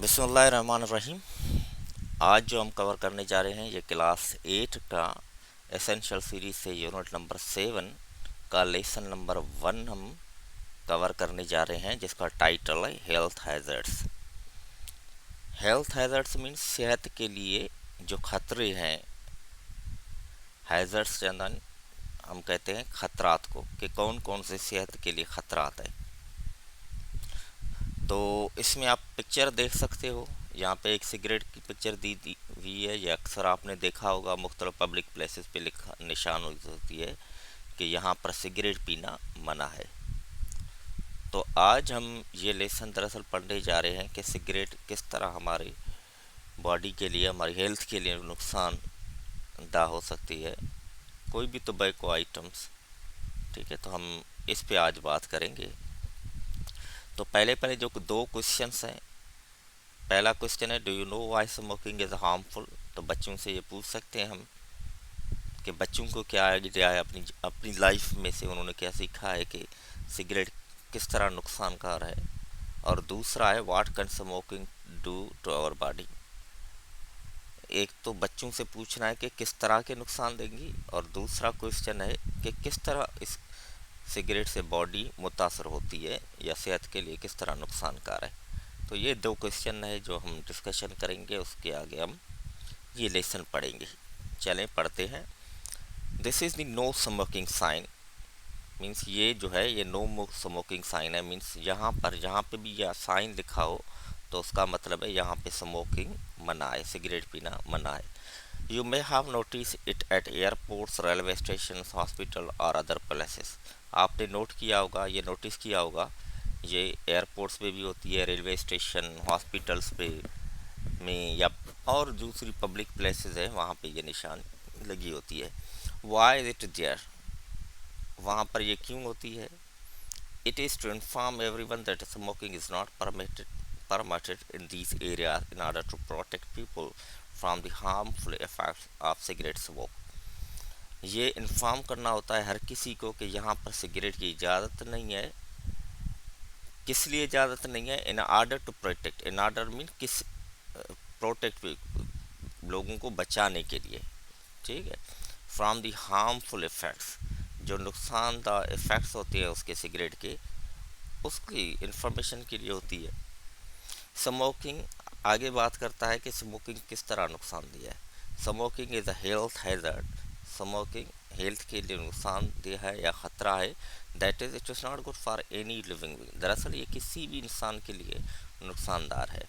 बिस्मिल्लाहिर्रहमानिर्रहीम। आज जो हम कवर करने जा रहे हैं ये क्लास 8 का एसेंशियल सीरीज से यूनिट नंबर 7 का लेसन नंबर 1 हम कवर करने जा रहे हैं, जिसका टाइटल है health hazards. Health hazards means सेहत के लिए जो खतरे हैं। हैज़र्ड्स जनरल हम कहते हैं खतरात को, कि कौन कौन से सेहत के लिए खतरात है। तो इसमें आप पिक्चर देख सकते हो। यहाँ पे एक सिगरेट की पिक्चर दी हुई है। ये अक्सर आपने देखा होगा, मुख्तलिफ पब्लिक प्लेसेस पे लिखा निशान होती है कि यहाँ पर सिगरेट पीना मना है। तो आज हम ये लेसन दरअसल पढ़ने जा रहे हैं कि सिगरेट किस तरह हमारे बॉडी के लिए, हमारी हेल्थ के लिए नुकसानदा हो सकती है, कोई भी टोबैको आइटम्स। ठीक है, तो हम इस पे आज बात करेंगे। तो पहले जो दो क्वेश्चंस हैं। पहला क्वेश्चन है, do you know why smoking is harmful. तो बच्चों से ये पूछ सकते हैं हम कि बच्चों को क्या आइडिया है, अपनी अपनी लाइफ में से उन्होंने क्या सीखा है कि सिगरेट किस तरह नुकसानकार है। और दूसरा है, what can smoking do to our body. एक तो बच्चों से पूछना है कि किस तरह के नुकसान देंगी, और दूसरा क्वेश्चन है कि किस तरह इस सिगरेट से बॉडी मुतासर होती है या सेहत के लिए किस तरह नुकसानकार है। तो ये दो क्वेश्चन है जो हम डिस्कशन करेंगे, उसके आगे हम ये लेसन पढ़ेंगे। चलें पढ़ते हैं। This is the no smoking sign. Means ये जो है ये नो स्मोकिंग साइन है। मीन्स जहाँ पे भी यह साइन लिखा हो तो उसका मतलब है यहाँ पे स्मोकिंग मना है, सिगरेट पीना मना है। You may have notice it at airports, railway station, hospital और अदर प्लेसेस। आपने नोट किया होगा, ये नोटिस किया होगा, ये एयरपोर्ट्स पे भी होती है, रेलवे स्टेशन, हॉस्पिटल्स पे में, या और दूसरी पब्लिक प्लेसेस है वहाँ पे ये निशान लगी होती है। वाई इज इट देयर, वहाँ पर ये क्यों होती है। It is to inform everyone that smoking is not permitted in these areas in order to protect people from the harmful effects of cigarette smoke। ये इन्फॉर्म करना होता है हर किसी को कि यहाँ पर सिगरेट की इजाज़त नहीं है। किस लिए इजाज़त नहीं है? In order to protect, in order mean किस, प्रोटेक्ट लोगों को बचाने के लिए। ठीक है, फ्रॉम द हार्मफुल इफ़ेक्ट्स, जो नुकसानदा इफ़ेक्ट्स होते हैं उसके सिगरेट के, उसकी इंफॉर्मेशन के लिए होती है। स्मोकिंग आगे बात करता है कि स्मोकिंग किस तरह नुकसान दिया है। Smoking is a health hazard. Smoking health के लिए नुकसानदेह है या ख़तरा है। That is it is not good for any living being. दरअसल ये किसी भी इंसान के लिए नुकसानदार है।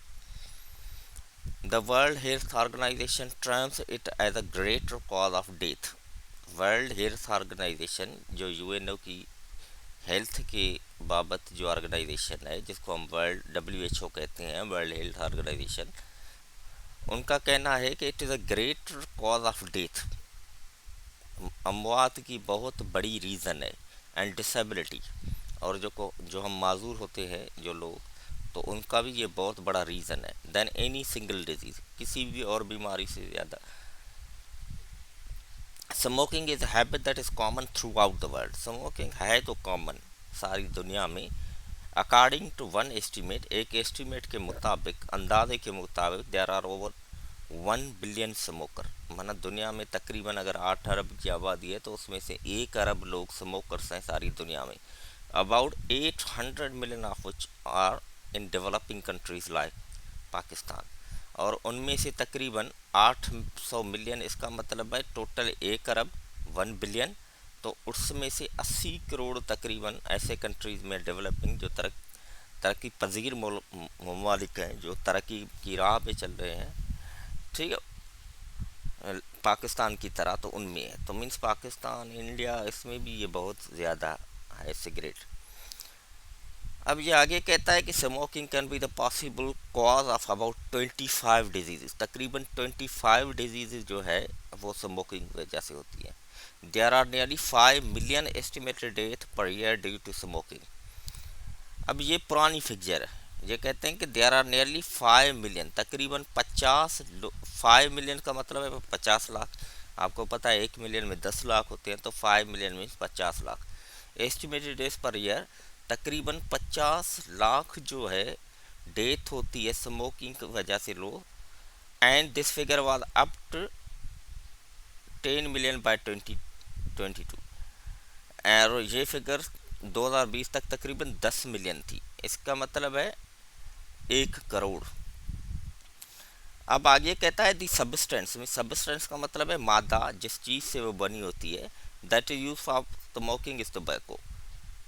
The world health organization terms it as a greater cause of death. World health organization जो यूएनओ की हेल्थ के बाबत जो ऑर्गेनाइजेशन है, जिसको हम वर्ल्ड WHO कहते हैं, वर्ल्ड हेल्थ ऑर्गेनाइजेशन, उनका कहना है कि it is a greater cause of death, अमवात की बहुत बड़ी रीज़न है, एंड डिसेबिलिटी, और जो हम माजूर होते हैं जो लोग, तो उनका भी ये बहुत बड़ा रीज़न है, देन एनी सिंगल डिजीज़, किसी भी और बीमारी से ज़्यादा। Smoking is habit that is common throughout the world. Smoking है तो कॉमन सारी दुनिया में। अकॉर्डिंग टू वन एस्टीमेट, एक एस्टीमेट के मुताबिक, अंदाजे के मुताबिक, there are over 1 billion smoker. माना दुनिया में तकरीबन अगर 8 अरब की आबादी है तो उसमें से 1 अरब लोग स्मोकर्स हैं सारी दुनिया में। About 800 million of which are in developing countries like Pakistan. और उनमें से तकरीबन 800 मिलियन, इसका मतलब है टोटल 1 अरब 1 बिलियन, तो उसमें से 80 करोड़ तकरीबन ऐसे कंट्रीज़ में डेवलपिंग, जो तरक्की पजीर ममालिक हैं, जो तरक्की की राह पे चल रहे हैं, ठीक है, पाकिस्तान की तरह, तो उनमें है। तो मीन्स पाकिस्तान, इंडिया, इसमें भी ये बहुत ज़्यादा है सिगरेट। अब ये आगे कहता है कि smoking can be the possible cause of about 25 disease. तकरीबन 25 डिजीज़ जो है वो स्मोकिंग की वजह से होती है। There are nearly 5 million estimated death per year due to smoking. अब ये पुरानी फिक्चर है। ये कहते हैं कि देयर आर नियरली 5 मिलियन, तकरीबन 5 मिलियन का मतलब है 50 लाख। आपको पता है 1 मिलियन में 10 लाख होते हैं, तो 5 मिलियन में 50 lakh. Estimated days per year, तकरीबन 50 लाख जो है डेथ होती है स्मोकिंग की वजह से लो, and this figure was up to 10 million by 2022, और ये फिगर 2020 तक तकरीबन 10 मिलियन थी। इसका मतलब है 1 करोड़। अब आगे कहता है दी सबस्टेंस में, सबस्टेंस का मतलब है मादा, जिस चीज़ से वो बनी होती है। That is use for smoking is tobacco,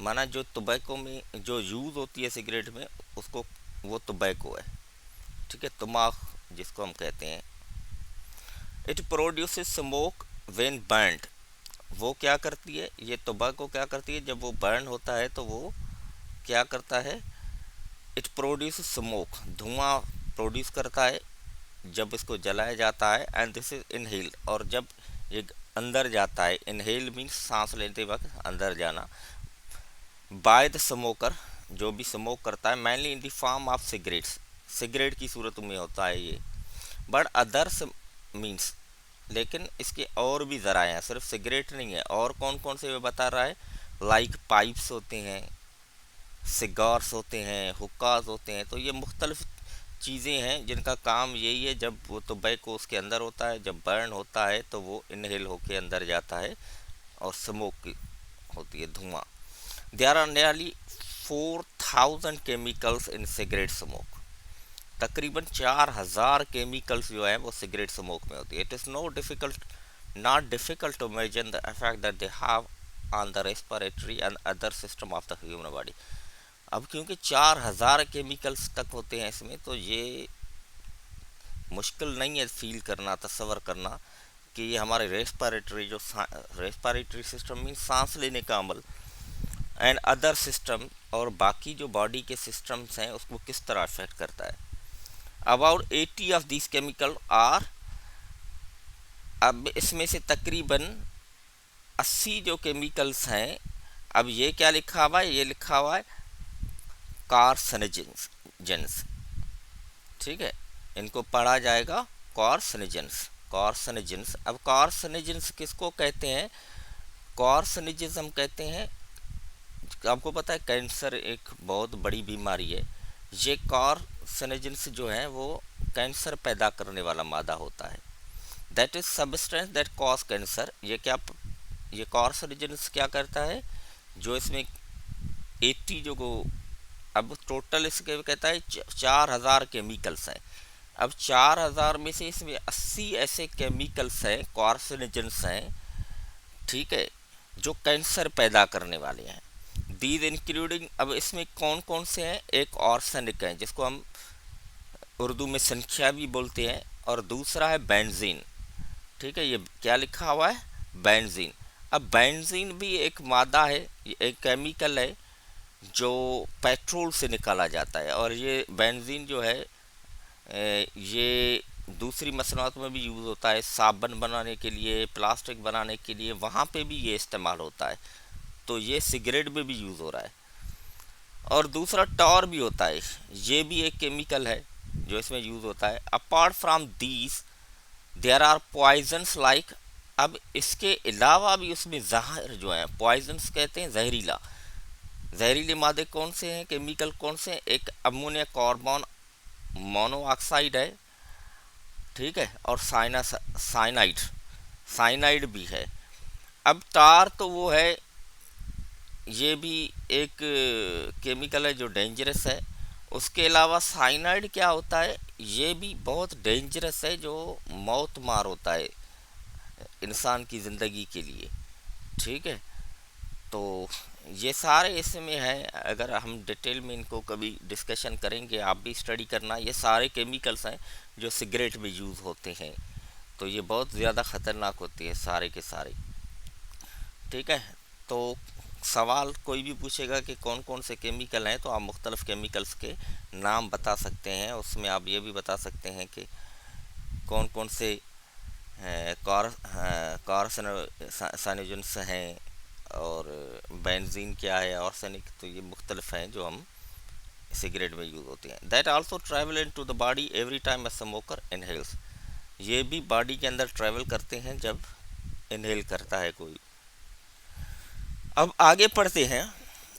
माना जो टोबैको में जो यूज़ होती है सिगरेट में, उसको वो टोबैको है। ठीक है, तम्बाकू जिसको हम कहते हैं। It produce smoke when burned, वो क्या करती है, ये टोबैको क्या करती है, जब वो बर्न होता है तो वो क्या करता है, इट प्रोड्यूस स्मोक, धुआं प्रोड्यूस करता है जब इसको जलाया जाता है। एंड दिस इज इनहेल्ड, और जब ये अंदर जाता है, इनहेल मीन्स सांस लेते वक्त अंदर जाना, बाय द स्मोकर, जो भी स्मोक करता है, mainly in the form of cigarettes, cigarette की सूरत में होता है ये। बट अदर्स मीन्स, लेकिन इसके और भी ज़राए हैं, सिर्फ सिगरेट नहीं है, और कौन कौन से वे बता रहा है, लाइक पाइप्स होते हैं, सिगार्स होते हैं, हुक्कास होते हैं। तो ये मुख्तलिफ चीज़ें हैं जिनका काम यही है, जब वो टोबैको उसके अंदर होता है, जब बर्न होता है तो वो इनहेल होके अंदर जाता है और स्मोक होती है, धुआं। There are nearly 4000 chemicals in cigarette smoke, तकरीबन 4000 केमिकल्स जो है वो सिगरेट स्मोक में होती है। It is not difficult to imagine the effect that they have on the respiratory and other system of the human body. अब क्योंकि 4000 chemicals तक होते हैं इसमें, तो ये मुश्किल नहीं है फील करना, तस्वर करना कि ये हमारे रेस्पिरेटरी जो रेस्पिरेटरी सिस्टम मीन सांस लेने का अमल, एंड अदर सिस्टम, और बाकी जो बॉडी के सिस्टम्स हैं उसको किस तरह अफेक्ट करता है। About 80 of this chemical are, अब इसमें से तकरीबन 80 जो केमिकल्स हैं, अब ये क्या लिखा हुआ है, ये लिखा हुआ है कार्सिनोजेंस। ठीक है, इनको पढ़ा जाएगा कार्सिनोजेंस। अब कार्सिनोजेंस किसको कहते हैं, कार्सिनोजेंस हम कहते हैं, आपको पता है कैंसर एक बहुत बड़ी बीमारी है, ये कार्सिनोजेंस जो है वो कैंसर पैदा करने वाला मादा होता है। That is substance that cause cancer. ये कार्सिनोजेंस क्या करता है, जो इसमें 80 जो को, अब टोटल इसके कहता है 4000 केमिकल्स हैं। अब 4000 में से इसमें 80 ऐसे केमिकल्स हैं, कार्सिनोजेंस हैं, ठीक है, जो कैंसर पैदा करने वाले हैं। दीज इंक्लूडिंग, अब इसमें कौन कौन से हैं, एक आर्सेनिक है जिसको हम उर्दू में संख्या भी बोलते हैं, और दूसरा है बेंजीन। ठीक है, ये क्या लिखा हुआ है, बेंजीन। अब बेंजीन भी एक मादा है, एक केमिकल है जो पेट्रोल से निकाला जाता है, और ये बेंजीन जो है ये दूसरी मसनूआत में भी यूज़ होता है, साबुन बनाने के लिए, प्लास्टिक बनाने के लिए, वहाँ पे भी ये इस्तेमाल होता है। तो ये सिगरेट में भी यूज़ हो रहा है। और दूसरा टॉर भी होता है, ये भी एक केमिकल है जो इसमें यूज़ होता है। Apart from these there are poisons like, अब इसके अलावा भी उसमें जहर जो है, पॉइजन्स कहते हैं जहरीला, जहरीले मादे कौन से हैं, केमिकल कौन से हैं, एक अमोनिया कार्बन मोनोऑक्साइड है, ठीक है, और साइनाइड भी है। अब टार तो वो है, ये भी एक केमिकल है जो डेंजरस है। उसके अलावा साइनाइड क्या होता है, ये भी बहुत डेंजरस है, जो मौत मार होता है इंसान की ज़िंदगी के लिए। ठीक है, तो ये सारे इसमें हैं, अगर हम डिटेल में इनको कभी डिस्कशन करेंगे, आप भी स्टडी करना। ये सारे केमिकल्स हैं जो सिगरेट में यूज़ होते हैं, तो ये बहुत ज़्यादा ख़तरनाक होती है सारे के सारे। ठीक है, तो सवाल कोई भी पूछेगा कि कौन कौन से केमिकल हैं, तो आप मुख्तलिफ़ केमिकल्स के नाम बता सकते हैं। उसमें आप ये भी बता सकते हैं कि कौन कौन से कार्सिनोजेंस हैं, और बेंजीन क्या है, आर्सेनिक, तो ये मुख्तलिफ हैं जो हम सिगरेट में यूज़ होते हैं। That also travel into the body every time a smoker inhales, ये भी बॉडी के अंदर ट्रैवल करते हैं जब इनहेल करता है कोई। अब आगे पढ़ते हैं,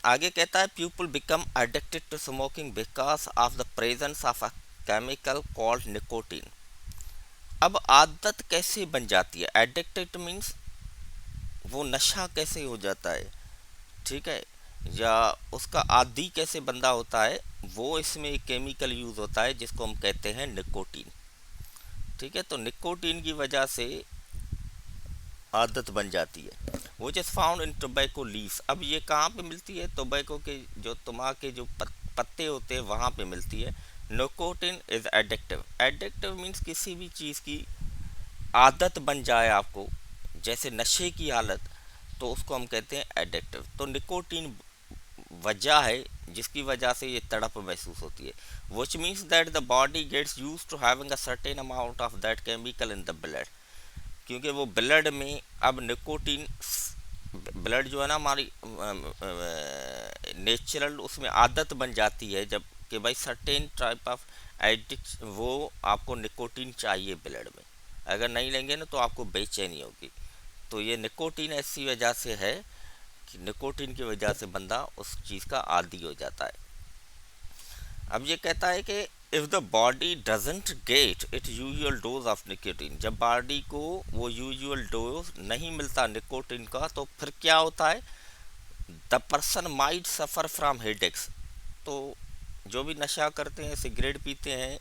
आगे कहता है people become addicted to smoking because of the presence of a chemical called nicotine. अब आदत कैसे बन जाती है, एडिक्टेड मीन्स वो नशा कैसे हो जाता है, ठीक है, या उसका आदी कैसे बंदा होता है, वो इसमें एक केमिकल यूज होता है जिसको हम कहते हैं निकोटीन। ठीक है, तो निकोटीन की वजह से आदत बन जाती है। वो is found in tobacco leaves. अब ये कहाँ पे मिलती है, टोबैको के जो तम्बाक के जो पत्ते होते हैं वहाँ पे मिलती है। Nicotine is addictive. Addictive means किसी भी चीज़ की आदत बन जाए आपको, जैसे नशे की हालत, तो उसको हम कहते हैं एडिक्टिव। तो निकोटीन वजह है जिसकी वजह से ये तड़प महसूस होती है, which means that the body gets use to having a certain amount of that chemical in the blood. क्योंकि वो ब्लड में अब निकोटीन, ब्लड जो है ना हमारी नेचुरल, उसमें आदत बन जाती है जब कि भाई सर्टेन टाइप ऑफ एडिक्ट, वो आपको निकोटीन चाहिए ब्लड में, अगर नहीं लेंगे ना तो आपको बेचैनी होगी। तो ये निकोटीन ऐसी वजह से है कि निकोटीन की वजह से बंदा उस चीज़ का आदी हो जाता है। अब ये कहता है कि if the body doesn't get it usual dose of nicotine, जब बॉडी को वो यूजुअल डोज नहीं मिलता निकोटीन का, तो फिर क्या होता है, the person might suffer from headaches. तो जो भी नशा करते हैं, सिगरेट पीते हैं,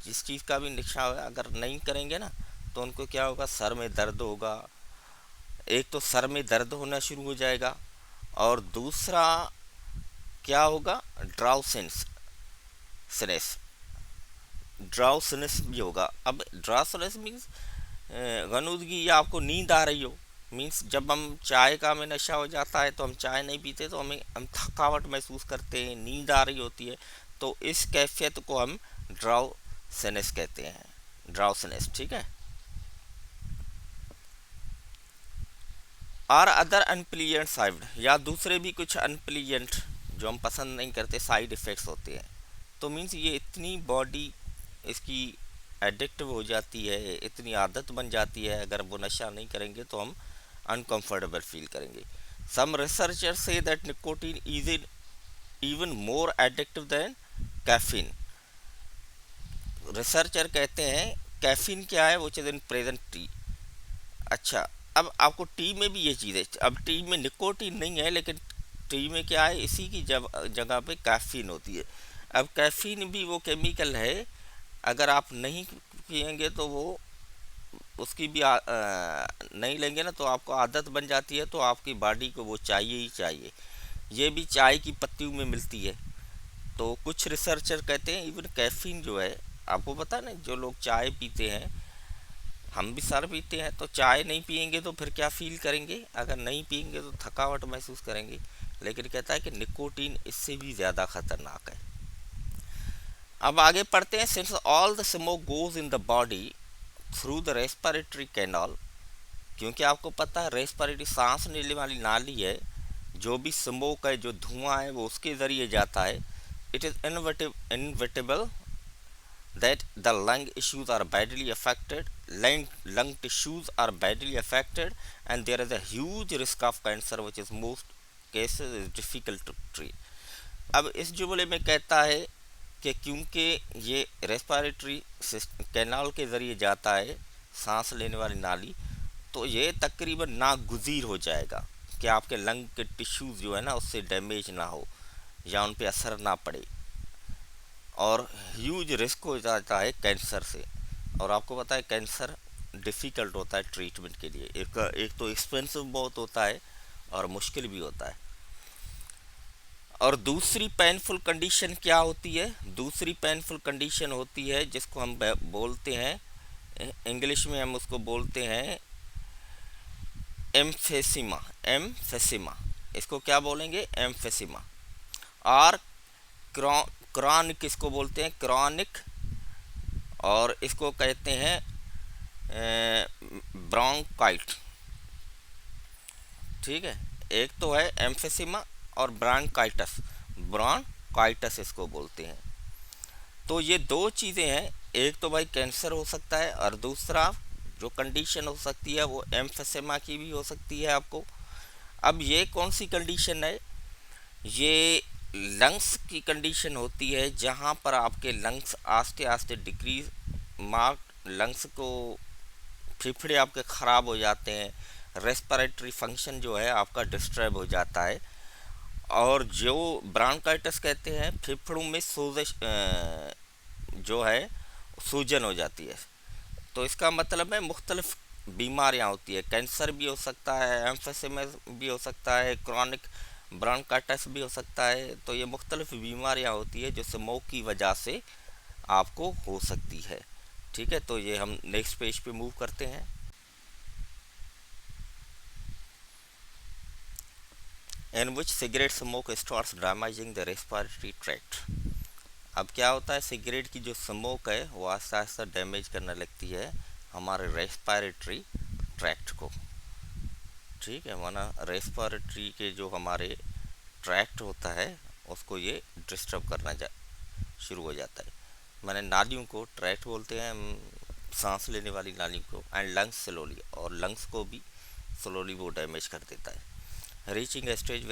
जिस चीज़ का भी नशा है, अगर नहीं करेंगे ना तो उनको क्या होगा, सर में दर्द होगा। एक तो सर में दर्द होना शुरू हो जाएगा, और दूसरा क्या होगा, ड्राउसेंस स्नेस, ड्राउसनेस भी होगा। अब ड्राउसनेस मीन्स गनुदगी, या आपको नींद आ रही हो, मीन्स जब हम चाय का हमें नशा हो जाता है तो हम चाय नहीं पीते, तो हम थकावट महसूस करते हैं, नींद आ रही होती है, तो इस कैफियत को हम ड्राउसनेस कहते हैं, ड्राउसनेस। ठीक है, और अदर अनप्लीजेंट साइड, या दूसरे भी कुछ अनप्लीजेंट जो हम पसंद नहीं करते साइड इफ़ेक्ट्स होते हैं। तो मीन्स ये इतनी बॉडी इसकी एडिक्टिव हो जाती है, इतनी आदत बन जाती है, अगर वो नशा नहीं करेंगे तो हम अनकंफर्टेबल फील करेंगे। Some researcher say that nicotine is even more addictive than caffeine. Researcher कहते हैं कैफीन क्या है, वो इज इन प्रेजेंट टी। अच्छा, अब आपको टी में भी ये चीज़ है, अब टी में निकोटीन नहीं है, लेकिन टी में क्या है, इसी की जगह पे कैफीन होती है। अब कैफीन भी वो केमिकल है, अगर आप नहीं पिएंगे तो वो उसकी भी नहीं लेंगे ना तो आपको आदत बन जाती है, तो आपकी बॉडी को वो चाहिए ही चाहिए। ये भी चाय की पत्तियों में मिलती है। तो कुछ रिसर्चर कहते हैं इवन कैफीन जो है, आपको पता है ना, जो लोग चाय पीते हैं, हम भी सर पीते हैं, तो चाय नहीं पियेंगे तो फिर क्या फील करेंगे, अगर नहीं पियेंगे तो थकावट महसूस करेंगे। लेकिन कहता है कि निकोटीन इससे भी ज़्यादा खतरनाक है। अब आगे पढ़ते हैं, since all the smoke goes in the body through the respiratory canal, क्योंकि आपको पता है रेस्पिरेटरी सांस लेने वाली नाली है, जो भी स्मोक है, जो धुआं है, वो उसके ज़रिए जाता है। It is inevitable that the lung issues are badly affected, lung tissues are badly affected, and there is a huge risk of cancer which is most cases is difficult to treat। अब इस जुमले में कहता है कि क्योंकि ये respiratory canal के ज़रिए जाता है, सांस लेने वाली नाली, तो ये तकरीबन नागुज़ीर हो जाएगा कि आपके लंग के टिश्यूज़ जो है ना उससे डैमेज ना हो या उन पे असर ना पड़े, और ह्यूज रिस्क हो जाता है कैंसर से। और आपको पता है कैंसर डिफ़िकल्ट होता है ट्रीटमेंट के लिए, एक तो एक्सपेंसिव बहुत होता है और मुश्किल भी होता है। और दूसरी पेनफुल कंडीशन क्या होती है, दूसरी पेनफुल कंडीशन होती है जिसको हम बोलते हैं, इंग्लिश में हम उसको बोलते हैं एम्फेसिमा। एम्फेसिमा, इसको क्या बोलेंगे, एम्फेसिमा। और क्रॉनिक इसको बोलते हैं, क्रॉनिक, और इसको कहते हैं ब्रोंकाइट। ठीक है, एक तो है एम्फेसिमा और ब्रोंकाइटिस, ब्रोंकाइटिस इसको बोलते हैं। तो ये दो चीज़ें हैं, एक तो भाई कैंसर हो सकता है, और दूसरा जो कंडीशन हो सकती है वो एम्फेसिमा की भी हो सकती है आपको। अब ये कौन सी कंडीशन है, ये लंग्स की कंडीशन होती है जहाँ पर आपके लंग्स आस्ते आस्ते डिक्रीज मार्क लंग्स को फेफड़े आपके ख़राब हो जाते हैं, रेस्पिरेटरी फंक्शन जो है आपका डिस्टर्ब हो जाता है। और जो ब्रांकाइटिस कहते हैं फेफड़ों में सोजश जो है सूजन हो जाती है। तो इसका मतलब है मुख्तलिफ बीमारियां होती है, कैंसर भी हो सकता है, एम्फेसिमस भी हो सकता है, क्रॉनिक ब्रोंकाइटिस भी हो सकता है। तो ये मुख्तलिफ बीमारियां होती है जो स्मोक की वजह से आपको हो सकती है। ठीक है, तो ये हम नेक्स्ट पेज पे मूव करते हैं। In which cigarette smoke starts damaging the respiratory tract. अब क्या होता है, सिगरेट की जो स्मोक है वो आस्ता आस्ता डैमेज करने लगती है हमारे रेस्पिरेटरी ट्रैक्ट को। ठीक है, माना रेस्पिरेटरी के जो हमारे ट्रैक्ट होता है उसको ये डिस्टर्ब करना शुरू हो जाता है। मैंने नालियों को ट्रैक्ट बोलते हैं, सांस लेने वाली नालियों को, एंड लंग्स स्लोली, और लंग्स को भी स्लोली वो डैमेज कर देता है। Reaching a stage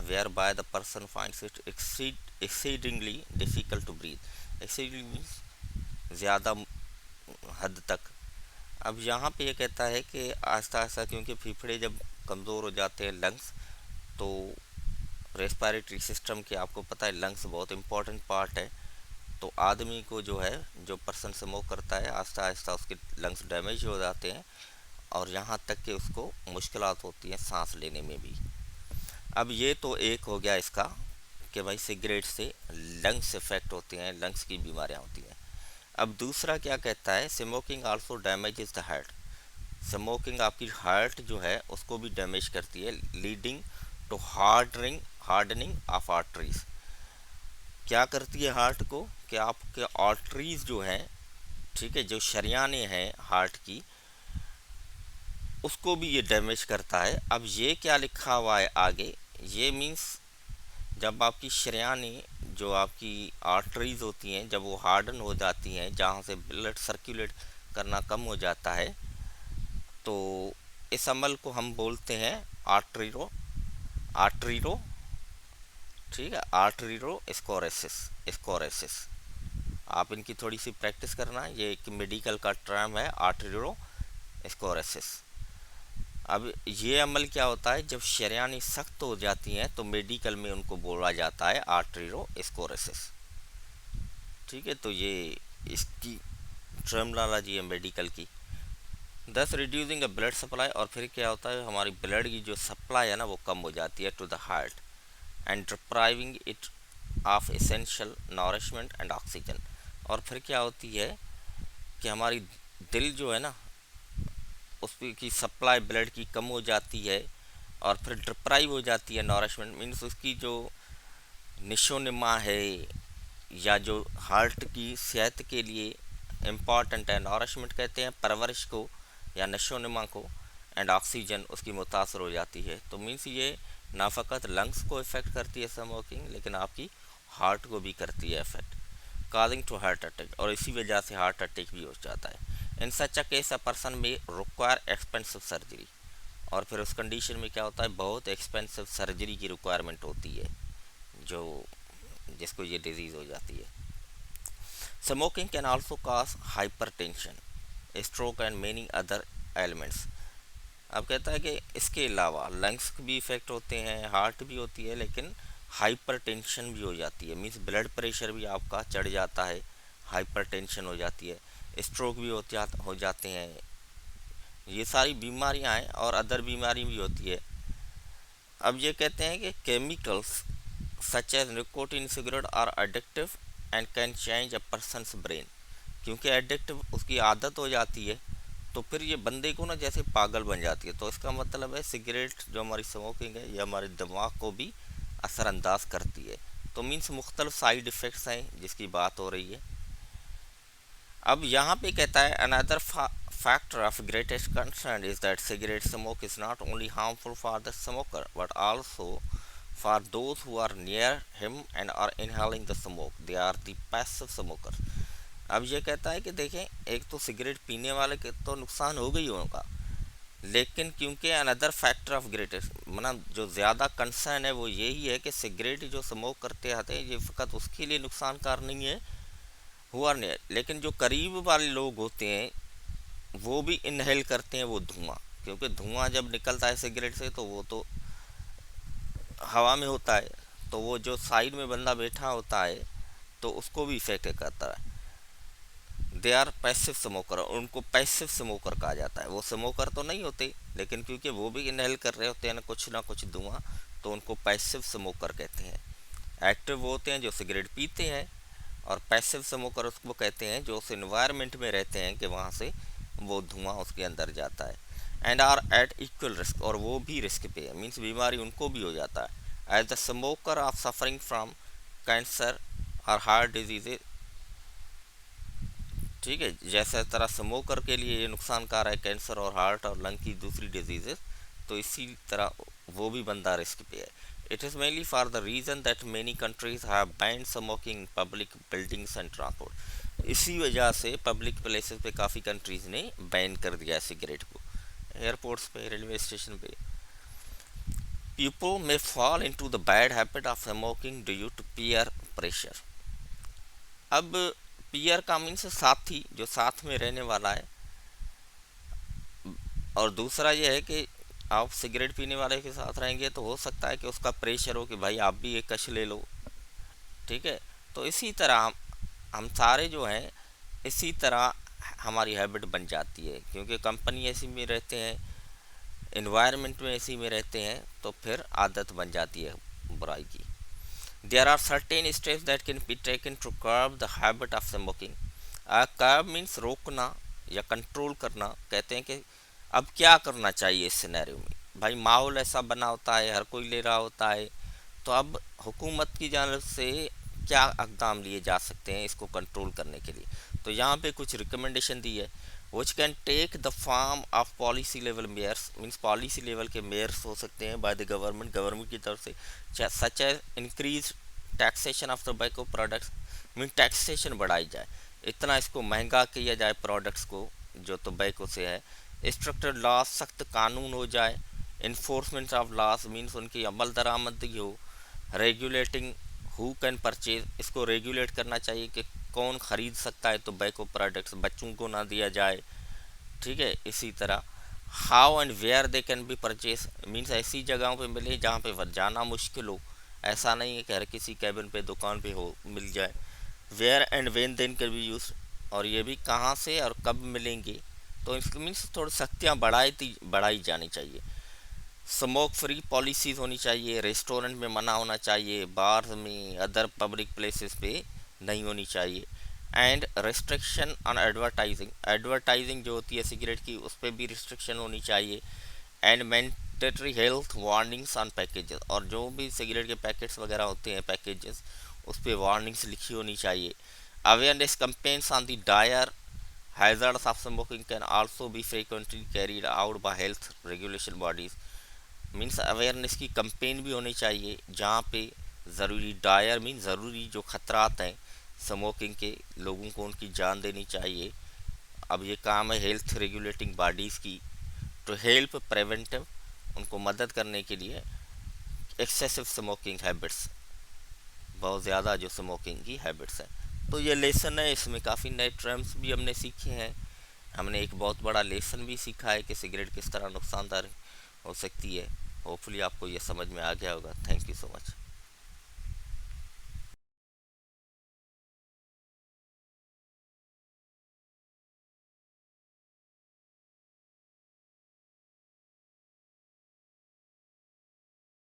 whereby the person finds it exceedingly difficult to breathe. Exceedingly means ज़्यादा हद तक। अब यहाँ पे ये कहता है कि आहिस्ता आहिस्ता, क्योंकि फेफड़े जब कमज़ोर हो जाते हैं लंग्स, तो रेस्पिरेटरी सिस्टम के आपको पता है लंग्स बहुत इंपॉर्टेंट पार्ट है। तो आदमी को जो है, जो पर्सन स्मोक करता है, आहिस्ता आहिस्ता उसके लंग्स डैमेज हो जाते हैं और यहाँ तक कि उसको मुश्किलात होती हैं सांस लेने में भी। अब ये तो एक हो गया इसका कि भाई सिगरेट से लंग्स इफेक्ट होते हैं, लंग्स की बीमारियां होती हैं। अब दूसरा क्या कहता है, smoking also damages the heart. Smoking आपकी हार्ट जो है उसको भी डैमेज करती है, leading to hardening of arteries. क्या करती है हार्ट को, कि आपके आर्टरीज जो हैं, ठीक है, जो शरियाने हैं हार्ट की, उसको भी ये डैमेज करता है। अब ये क्या लिखा हुआ है आगे, ये मीन्स जब आपकी शरियानी, जो आपकी आर्टरीज होती हैं, जब वो हार्डन हो जाती हैं, जहाँ से ब्लड सर्कुलेट करना कम हो जाता है, तो इस अमल को हम बोलते हैं आर्टरीरो आर्टरीरो ठीक है, आर्टरीरो स्कोरेसिस। आप इनकी थोड़ी सी प्रैक्टिस करना, ये एक मेडिकल का टर्म है, आर्टरीरो स्कोरेसिस। अब ये अमल क्या होता है, जब शरियानी सख्त हो जाती हैं तो मेडिकल में उनको बोला जाता है आर्टरीरो स्कोरेसिस। ठीक है, तो ये इसकी टर्मिनोलॉजी है मेडिकल की। दस रिड्यूसिंग द ब्लड सप्लाई, और फिर क्या होता है, हमारी ब्लड की जो सप्लाई है ना वो कम हो जाती है to the heart, and depriving it of essential nourishment and oxygen. और फिर क्या होती है कि हमारी दिल जो है ना, उसकी सप्लाई ब्लड की कम हो जाती है, और फिर डिप्राइव हो जाती है नॉरिशमेंट, मीन्स उसकी जो निशो नमा है, या जो हार्ट की सेहत के लिए इम्पॉर्टेंट है, नॉरिशमेंट कहते हैं परवरिश को या नशो नमा को, एंड ऑक्सीजन उसकी मुतासर हो जाती है। तो मीन्स ये ना फ़कत लंग्स को इफ़ेक्ट करती है स्मोकिंग, लेकिन आपकी हार्ट को भी करती है effect, causing to heart attack, और इसी वजह से हार्ट अटैक भी हो जाता है। इन सच अ केस अ पर्सन में रिक्वायर एक्सपेंसिव सर्जरी, और फिर उस कंडीशन में क्या होता है, बहुत एक्सपेंसिव सर्जरी की रिक्वायरमेंट होती है, जो जिसको ये डिजीज़ हो जाती है। Smoking can also cause hypertension, stroke and many other elements. अब कहता है कि इसके अलावा लंग्स भी इफ़ेक्ट होते हैं, हार्ट भी होती है, लेकिन हाइपरटेंशन भी हो जाती है, मीन्स ब्लड प्रेशर भी आपका चढ़ जाता है, हाइपरटेंशन हो जाती है, स्ट्रोक भी हो जाते हैं। ये सारी बीमारियां हैं, और अदर बीमारी भी होती है। अब ये कहते हैं कि chemicals such as nicotine cigarette are addictive and can change a person's brain. क्योंकि एडिक्टिव उसकी आदत हो जाती है, तो फिर ये बंदे को ना जैसे पागल बन जाती है। तो इसका मतलब है सिगरेट जो हमारी स्मोकिंग है ये हमारे दिमाग को भी असरअंदाज करती है। तो मीन्स मुख्तलिफ साइड इफ़ेक्ट्स हैं जिसकी बात हो रही है। अब यहाँ पे कहता है another factor of greatest concern is that cigarette smoke is not only harmful for the smoker but also for those who are near him and are inhaling the smoke. They are the passive smokers. अब ये कहता है कि देखें, एक तो cigarette पीने वाले के तो नुकसान हो गई होगा, लेकिन क्योंकि अनदर फैक्टर ऑफ ग्रेटेस्ट मतलब जो ज़्यादा कंसर्न है वो यही है कि सिगरेट जो स्मोक करते आते हैं ये फ़कत उसके लिए नुकसानकार नहीं है, हुआ नहीं है, लेकिन जो करीब वाले लोग होते हैं वो भी इनहेल करते हैं वो धुआं, क्योंकि धुआं जब निकलता है सिगरेट से तो वो तो हवा में होता है, तो वो जो साइड में बंदा बैठा होता है तो उसको भी इफेक्ट करता है। दे आर पैसिव स्मोकर, उनको पैसिव स्मोकर कहा जाता है। वो स्मोकर तो नहीं होते, लेकिन क्योंकि वो भी इनहेल कर रहे होते हैं ना कुछ धुआं, तो उनको पैसिव स्मोकर कहते हैं। एक्टिव वो होते हैं जो सिगरेट पीते हैं, और पैसिव स्मोकर उसको कहते हैं जो उस इन्वायरमेंट में रहते हैं कि वहाँ से वो धुआं उसके अंदर जाता है। And are at equal risk, और वो भी रिस्क पे है, मीन्स बीमारी उनको भी हो जाता है। As the smoker are suffering from cancer और हार्ट डिजीज, ठीक है, जैसे तरह स्मोकर के लिए ये नुकसानकार है कैंसर और हार्ट और लंग की दूसरी डिजीजेस, तो इसी तरह वो भी बंदा रिस्क पे है। It is mainly for the reason that many countries have banned smoking public buildings and transport. इसी वजह से पब्लिक प्लेसेस पे काफ़ी कंट्रीज ने बैन कर दिया है सिगरेट को, एयरपोर्ट्स पे, रेलवे स्टेशन पे। People may fall into the bad habit of smoking due to peer pressure. अब पीयर का मीन्स साथी, जो साथ में रहने वाला है, और दूसरा ये है कि आप सिगरेट पीने वाले के साथ रहेंगे तो हो सकता है कि उसका प्रेशर हो कि भाई आप भी एक कश ले लो, ठीक है। तो इसी तरह हम सारे जो हैं इसी तरह हमारी हैबिट बन जाती है, क्योंकि कंपनी ऐसी में रहते हैं, इन्वायरमेंट में ऐसी में रहते हैं, तो फिर आदत बन जाती है बुराई की। There are certain steps that can be taken to curb the habit of smoking. curb means रोकना या कंट्रोल करना। कहते हैं कि अब क्या करना चाहिए इस सिनेरियो में, भाई माहौल ऐसा बना होता है, हर कोई ले रहा होता है, तो अब हुकूमत की जानब से क्या इक़दाम लिए जा सकते हैं इसको कंट्रोल करने के लिए। तो यहाँ पे कुछ रिकमेंडेशन दी है, which can take the form of policy level measures, means policy level के मेयर्स हो सकते हैं बाय द गवर्नमेंट की तरफ से, such as increase taxation of tobacco products, mean taxation बढ़ाई जाए, इतना इसको महंगा किया जाए प्रोडक्ट्स को जो टोबैको से है। स्ट्रक्चर लॉ, सख्त कानून हो जाए। इन्फोर्समेंट ऑफ लॉस मीन्स उनकी अमल दरामदगी हो। रेगुलेटिंग हु कैन परचेज, इसको रेगुलेट करना चाहिए कि कौन ख़रीद सकता है टोबैको प्रोडक्ट्स, बच्चों को ना दिया जाए, ठीक है। इसी तरह how and where they can be purchase, means ऐसी जगहों पे मिले जहाँ पे जाना मुश्किल हो, ऐसा नहीं है कि हर किसी कैबिन पे दुकान पे हो मिल जाए। Where and when then can be use, और ये भी कहाँ से और कब मिलेंगे, तो इसके मीन्स थोड़ी सख्तियाँ बढ़ाई जानी चाहिए। स्मोक फ्री पॉलिसीज़ होनी चाहिए, रेस्टोरेंट में मना होना चाहिए, बार में, अदर पब्लिक प्लेसेस पे नहीं होनी चाहिए। And restriction on advertising, advertising जो होती है सिगरेट की उस पर भी रिस्ट्रिक्शन होनी चाहिए। And mandatory health warnings on packages, और जो भी सिगरेट के पैकेट्स वगैरह होते हैं पैकेजेस उस पर वार्निंग्स लिखी होनी चाहिए। Awareness campaigns on the dire hazards of smoking can also be frequently carried out by health regulation bodies, means awareness की कंपेन भी होनी चाहिए जहाँ पे ज़रूरी डायर मीन ज़रूरी जो खतरात हैं स्मोकिंग के, लोगों को उनकी जान देनी चाहिए। अब ये काम है हेल्थ रेगुलेटिंग बॉडीज़ की, तो हेल्प प्रिवेंटिव, उनको मदद करने के लिए। एक्सेसिव स्मोकिंग हैबिट्स, बहुत ज़्यादा जो स्मोकिंग की हैबिट्स हैं। तो ये लेसन है, इसमें काफ़ी नए टर्म्स भी हमने सीखे हैं। हमने एक बहुत बड़ा लेसन भी सीखा है कि सिगरेट किस तरह नुकसानदार हो सकती है। होपफुली आपको ये समझ में आ गया होगा। Thank you so much.